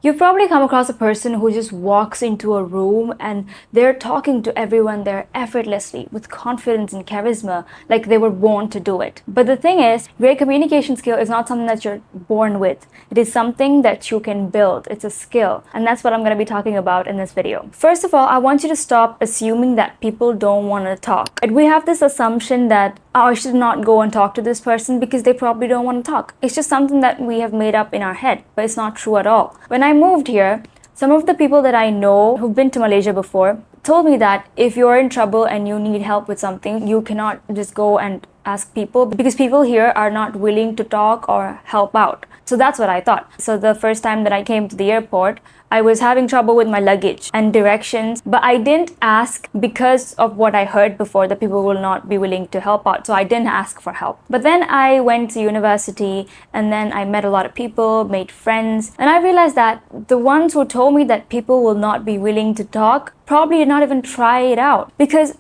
You've probably come across a person who just walks into a room and they're talking to everyone there effortlessly with confidence and charisma, like they were born to do it. But the thing is, great communication skill is not something that you're born with. It is something that you can build. It's a skill. And that's what I'm going to be talking about in this video. First of all, I want you to stop assuming that people don't want to talk. And we have this assumption that, oh, I should not go and talk to this person because they probably don't want to talk. It's just something that we have made up in our head, but it's not true at all. When I moved here, some of the people that I know who've been to Malaysia before told me that if you're in trouble and you need help with something, you cannot just go and ask people because people here are not willing to talk or help out. So that's what I thought. So the first time that I came to the airport, I was having trouble with my luggage and directions, but I didn't ask because of what I heard before, that people will not be willing to help out. So I didn't ask for help. But then I went to university and then I met a lot of people, made friends, and I realized that the ones who told me that people will not be willing to talk probably did not even try it out. Because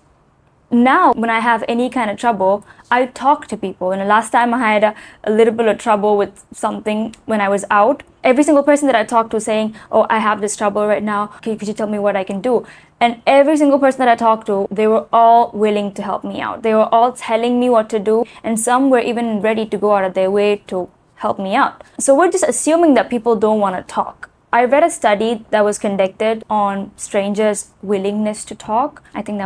now when I have any kind of trouble, I talk to people. And the last time I had a little bit of trouble with something when I was out, every single person that I talked to saying, oh, I have this trouble right now, could you tell me what I can do? And every single person that I talked to, they were all willing to help me out. They were all telling me what to do, and some were even ready to go out of their way to help me out. So we're just assuming that people don't want to talk. I read a study that was conducted on strangers' willingness to talk. I think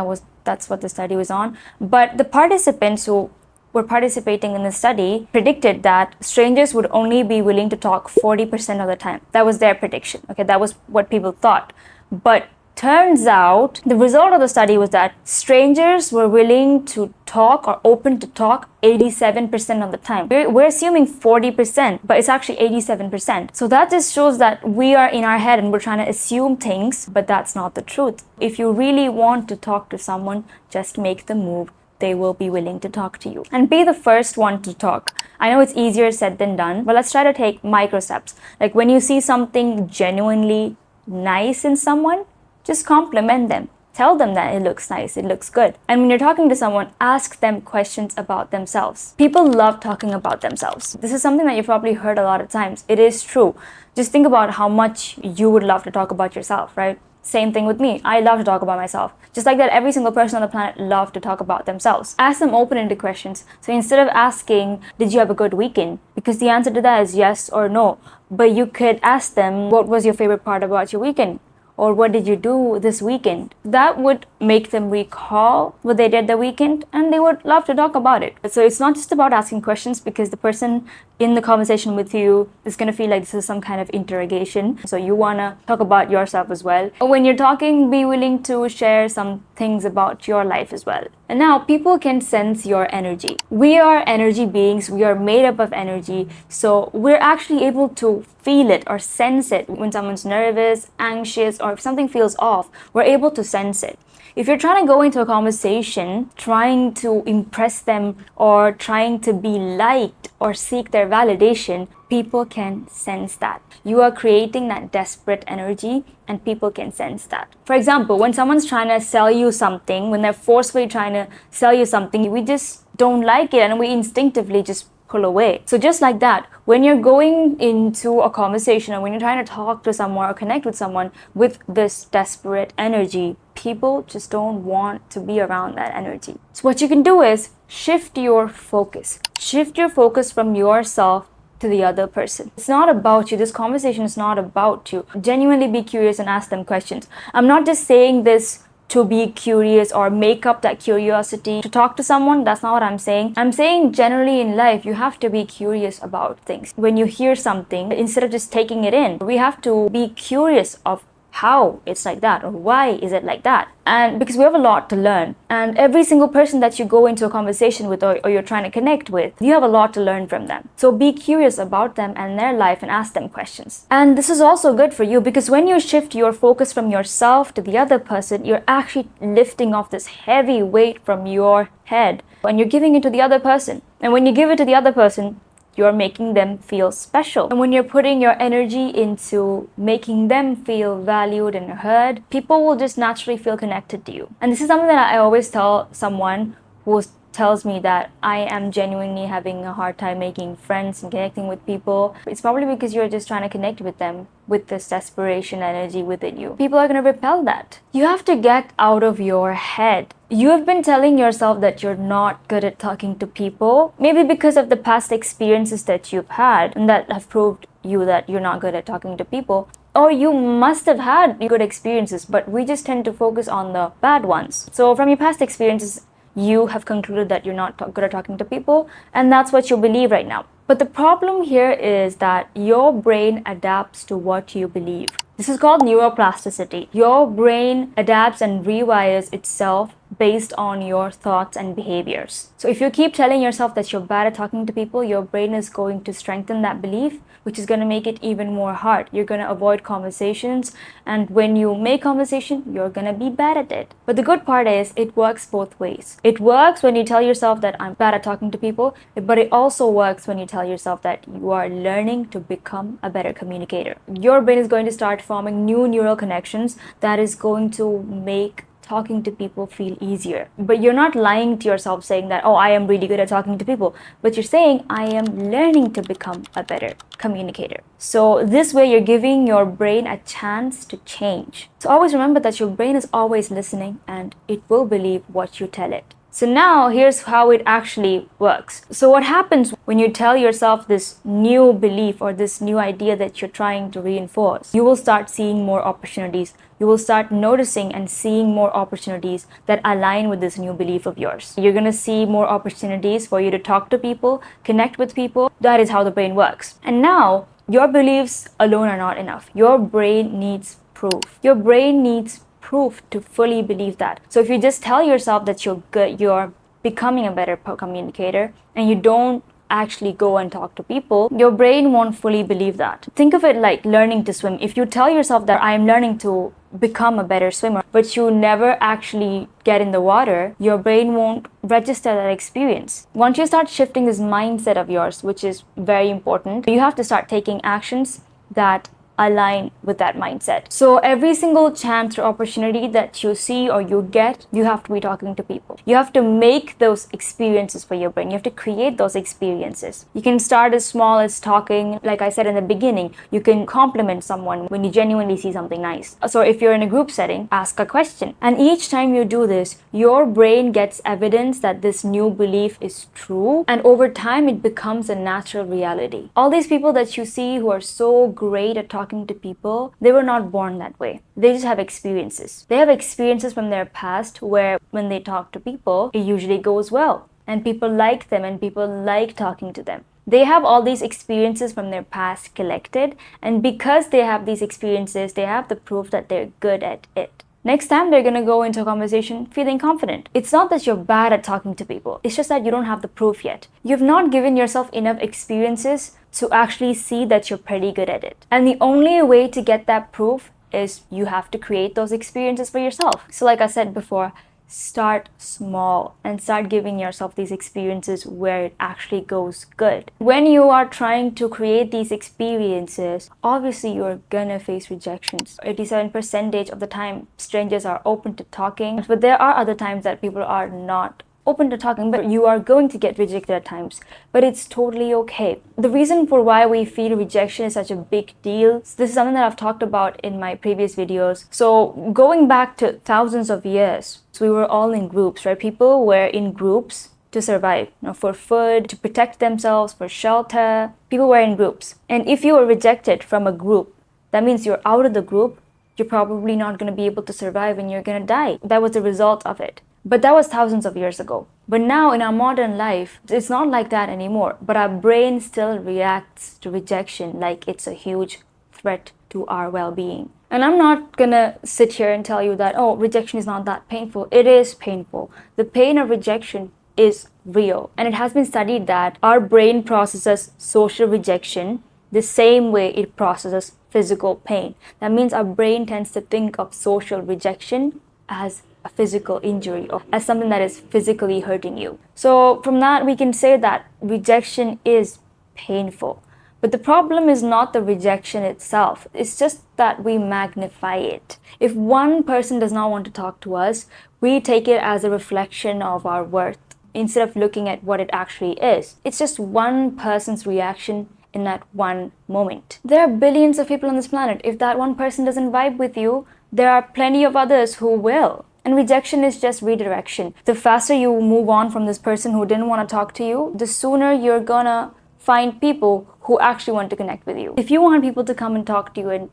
that's what the study was on. But the participants who were participating in the study predicted that strangers would only be willing to talk 40% of the time. That was their prediction. Okay, that was what people thought. But turns out the result of the study was that strangers were willing to talk or open to talk 87% of the time. We're assuming 40%, but it's actually 87%. So that just shows that we are in our head and we're trying to assume things, but that's not the truth. If you really want to talk to someone, just make the move. They will be willing to talk to you. And be the first one to talk. I know it's easier said than done, but let's try to take micro steps. Like when you see something genuinely nice in someone, just compliment them. Tell them that it looks nice, it looks good. And when you're talking to someone, ask them questions about themselves. People love talking about themselves. This is something that you've probably heard a lot of times. It is true. Just think about how much you would love to talk about yourself, right? Same thing with me. I love to talk about myself. Just like that, every single person on the planet loves to talk about themselves. Ask them open-ended questions. So instead of asking, did you have a good weekend? Because the answer to that is yes or no. But you could ask them, what was your favorite part about your weekend? Or what did you do this weekend? That would make them recall what they did the weekend, and they would love to talk about it. So it's not just about asking questions, because the person in the conversation with you is going to feel like this is some kind of interrogation. So you want to talk about yourself as well. When you're talking, be willing to share some things about your life as well. And now people can sense your energy. We are energy beings. We are made up of energy. So we're actually able to feel it or sense it. When someone's nervous, anxious, or if something feels off, we're able to sense it. If you're trying to go into a conversation, trying to impress them or trying to be liked or seek their validation, people can sense that. You are creating that desperate energy and people can sense that. For example, when someone's trying to sell you something, when they're forcefully trying to sell you something, we just don't like it and we instinctively just pull away. So just like that, when you're going into a conversation or when you're trying to talk to someone or connect with someone with this desperate energy, people just don't want to be around that energy. So what you can do is shift your focus. Shift your focus from yourself to the other person. It's not about you. This conversation is not about you. Genuinely be curious and ask them questions. I'm not just saying this to be curious or make up that curiosity to talk to someone. That's not what I'm saying. I'm saying generally in life, you have to be curious about things. When you hear something, instead of just taking it in, we have to be curious of how it's like that or why is it like that. And because we have a lot to learn, and every single person that you go into a conversation with or you're trying to connect with, you have a lot to learn from them. So be curious about them and their life and ask them questions. And this is also good for you because when you shift your focus from yourself to the other person, you're actually lifting off this heavy weight from your head and you're giving it to the other person. And when you give it to the other person, you're making them feel special. And when you're putting your energy into making them feel valued and heard, people will just naturally feel connected to you. And this is something that I always tell someone who's tells me that I am genuinely having a hard time making friends and connecting with people, it's probably because you're just trying to connect with them with this desperation energy within you. People are going to repel that. You have to get out of your head. You have been telling yourself that you're not good at talking to people, maybe because of the past experiences that you've had and that have proved you that you're not good at talking to people. Or you must have had good experiences, but we just tend to focus on the bad ones. So from your past experiences, you have concluded that you're not good at talking to people, and that's what you believe right now. But the problem here is that your brain adapts to what you believe. This is called neuroplasticity. Your brain adapts and rewires itself based on your thoughts and behaviors. So if you keep telling yourself that you're bad at talking to people, your brain is going to strengthen that belief, which is going to make it even more hard. You're going to avoid conversations, and when you make conversation, you're going to be bad at it. But the good part is it works both ways. It works when you tell yourself that I'm bad at talking to people, but it also works when you tell yourself that you are learning to become a better communicator. Your brain is going to start forming new neural connections that is going to make talking to people feel easier. But you're not lying to yourself saying that, oh, I am really good at talking to people. But you're saying, I am learning to become a better communicator. So this way you're giving your brain a chance to change. So always remember that your brain is always listening and it will believe what you tell it. So now here's how it actually works. So what happens when you tell yourself this new belief or this new idea that you're trying to reinforce? You will start seeing more opportunities. You will start noticing and seeing more opportunities that align with this new belief of yours. You're going to see more opportunities for you to talk to people, connect with people. That is how the brain works. And now your beliefs alone are not enough. Your brain needs proof. Your brain needs proof to fully believe that. So if you just tell yourself that you're good, you're becoming a better communicator, and you don't actually go and talk to people, your brain won't fully believe that. Think of it like learning to swim. If you tell yourself that I'm learning to become a better swimmer, but you never actually get in the water, your brain won't register that experience. Once you start shifting this mindset of yours, which is very important, you have to start taking actions that align with that mindset. So every single chance or opportunity that you see or you get, you have to be talking to people. You have to make those experiences for your brain. You have to create those experiences. You can start as small as talking. Like I said in the beginning, you can compliment someone when you genuinely see something nice. So if you're in a group setting, ask a question. And each time you do this, your brain gets evidence that this new belief is true. And over time, it becomes a natural reality. All these people that you see who are so great at talking to people, they were not born that way. They just have experiences. They have experiences from their past where when they talk to people, it usually goes well. And people like them and people like talking to them. They have all these experiences from their past collected, and because they have these experiences, they have the proof that they're good at it. Next time, they're going to go into a conversation feeling confident. It's not that you're bad at talking to people. It's just that you don't have the proof yet. You've not given yourself enough experiences to actually see that you're pretty good at it. And the only way to get that proof is you have to create those experiences for yourself. So like I said before, start small and start giving yourself these experiences where it actually goes good. When you are trying to create these experiences, obviously you're gonna face rejections. 87% of the time, strangers are open to talking, but there are other times that people are not open to talking, but you are going to get rejected at times, but it's totally okay. The reason for why we feel rejection is such a big deal, this is something that I've talked about in my previous videos. So going back to thousands of years, so we were all in groups, right? People were in groups to survive, for food, to protect themselves, for shelter. People were in groups. And if you were rejected from a group, that means you're out of the group, you're probably not going to be able to survive and you're going to die. That was the result of it. But that was thousands of years ago. But now in our modern life, it's not like that anymore. But our brain still reacts to rejection like it's a huge threat to our well-being. And I'm not gonna sit here and tell you that, oh, rejection is not that painful. It is painful. The pain of rejection is real. And it has been studied that our brain processes social rejection the same way it processes physical pain. That means our brain tends to think of social rejection as a physical injury or as something that is physically hurting you. So from that, we can say that rejection is painful. But the problem is not the rejection itself. It's just that we magnify it. If one person does not want to talk to us, we take it as a reflection of our worth. instead of looking at what it actually is. It's just one person's reaction in that one moment. There are billions of people on this planet. If that one person doesn't vibe with you, there are plenty of others who will. And rejection is just redirection. The faster you move on from this person who didn't want to talk to you, the sooner you're gonna find people who actually want to connect with you. If you want people to come and talk to you and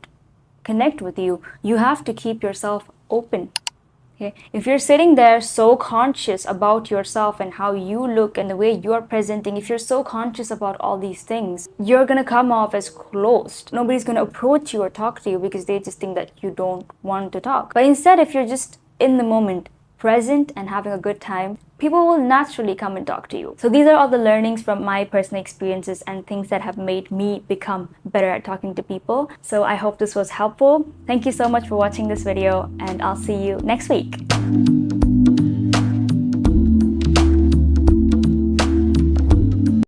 connect with you, you have to keep yourself open. Okay? If you're sitting there so conscious about yourself and how you look and the way you're presenting, if you're so conscious about all these things, you're gonna come off as closed. Nobody's gonna approach you or talk to you because they just think that you don't want to talk. But instead, if you're just in the moment, present and having a good time, people will naturally come and talk to you. So these are all the learnings from my personal experiences and things that have made me become better at talking to people. So I hope this was helpful. Thank you so much for watching this video, and I'll see you next week.